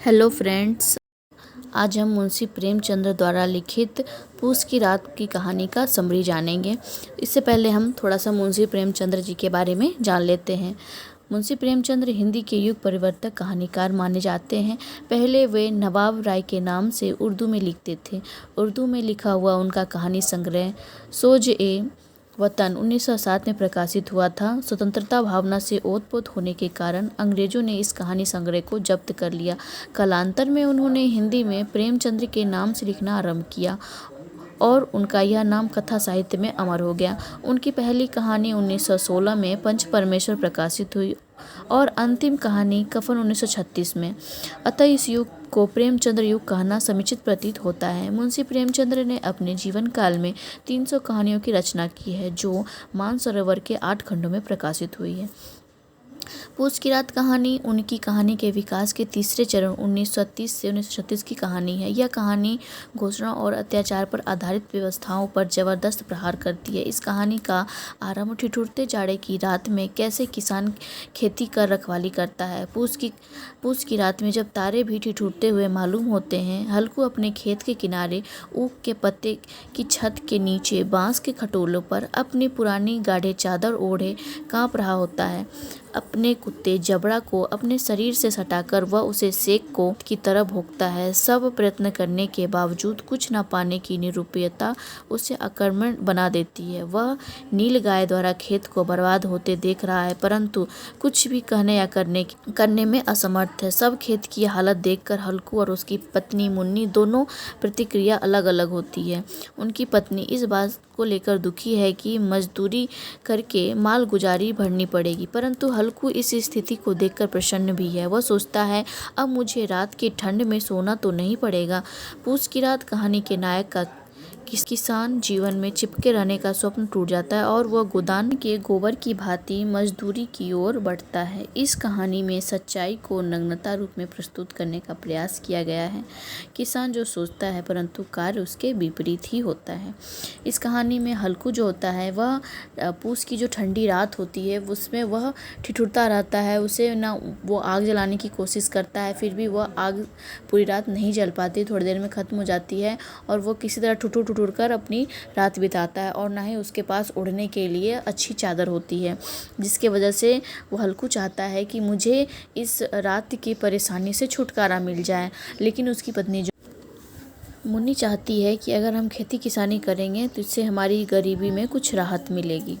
Hello friends, आज हम मुंशी प्रेमचंद्र द्वारा लिखित पूस की रात की कहानी का समरी जानेंगे। इससे पहले हम थोड़ा सा मुंशी प्रेमचंद्र जी के बारे में जान लेते हैं। मुंशी प्रेमचंद्र हिंदी के युग परिवर्तक कहानीकार माने जाते हैं। पहले वे नवाब राय के नाम से उर्दू में लिखते थे। उर्दू में लिखा हुआ उनका कहानी संग्रह सोज-ए वतन 1907 में प्रकाशित हुआ था। स्वतंत्रता भावना से ओत-पोत होने के कारण अंग्रेजों ने इस कहानी संग्रह को जब्त कर लिया। कालांतर में उन्होंने हिंदी में प्रेमचंद्र के नाम से लिखना आरंभ किया और उनका यह नाम कथा साहित्य में अमर हो गया। उनकी पहली कहानी 1916 में पंच परमेश्वर प्रकाशित हुई और अंतिम कहानी कफन 1936 में। अतः इस युग को प्रेमचंद्र युग कहना समुचित प्रतीत होता है। मुंशी प्रेमचंद्र ने अपने जीवन काल में 300 कहानियों की रचना की है, जो मानसरोवर के 8 खंडों में प्रकाशित हुई है। पूस की रात कहानी उनकी कहानी के विकास के तीसरे चरण 1930 से 1936 की कहानी है। यह कहानी घोषणा और अत्याचार पर आधारित व्यवस्थाओं पर जबरदस्त प्रहार करती है। इस कहानी का आरंभ ठिठुरते जाड़े की रात में कैसे किसान खेती कर रखवाली करता है। पूस की रात में जब तारे भी ठिठुरते हुए मालूम होते हैं, हल्कू अपने खेत के किनारे ऊख के पत्ते की छत के नीचे बांस के खटोलों पर अपनी पुरानी गाढ़े चादर ओढ़े कांप रहा होता है। अपने कुत्ते जबड़ा को अपने शरीर से सटाकर वह उसे सेक को की तरह भोंकता है। सब प्रयत्न करने के बावजूद कुछ न पाने की निरुपायता उसे अकर्मण्य बना देती है। वह नील गाय द्वारा खेत को बर्बाद होते देख रहा है, परंतु कुछ भी कहने या करने में असमर्थ है। सब खेत की हालत देखकर हल्कू और उसकी पत्नी मुन्नी दोनों प्रतिक्रिया अलग अलग होती है। उनकी पत्नी इस बात को लेकर दुखी है कि मजदूरी करके माल गुजारी भरनी पड़ेगी, परंतु हल्कू इस स्थिति को देखकर प्रसन्न भी है। वह सोचता है, अब मुझे रात की ठंड में सोना तो नहीं पड़ेगा। पूस की रात कहानी के नायक का किसान जीवन में चिपके रहने का स्वप्न टूट जाता है और वह गोदान के गोबर की भांति मजदूरी की ओर बढ़ता है। इस कहानी में सच्चाई को नग्नता रूप में प्रस्तुत करने का प्रयास किया गया है। किसान जो सोचता है, परंतु कार्य उसके विपरीत ही होता है। इस कहानी में हल्कू जो होता है, वह पूस की जो ठंडी रात होती है उसमें वह ठिठुरता रहता है। उसे ना वो आग जलाने की कोशिश करता है, फिर भी वह आग पूरी रात नहीं जल पाती, थोड़ी देर में ख़त्म हो जाती है और वो किसी तरह ठुठुर कर अपनी रात बिताता है। और ना ही उसके पास ओढ़ने के लिए अच्छी चादर होती है, जिसके वजह से वो हल्कू चाहता है कि मुझे इस रात की परेशानी से छुटकारा मिल जाए। लेकिन उसकी पत्नी मुन्नी चाहती है कि अगर हम खेती किसानी करेंगे तो इससे हमारी गरीबी में कुछ राहत मिलेगी।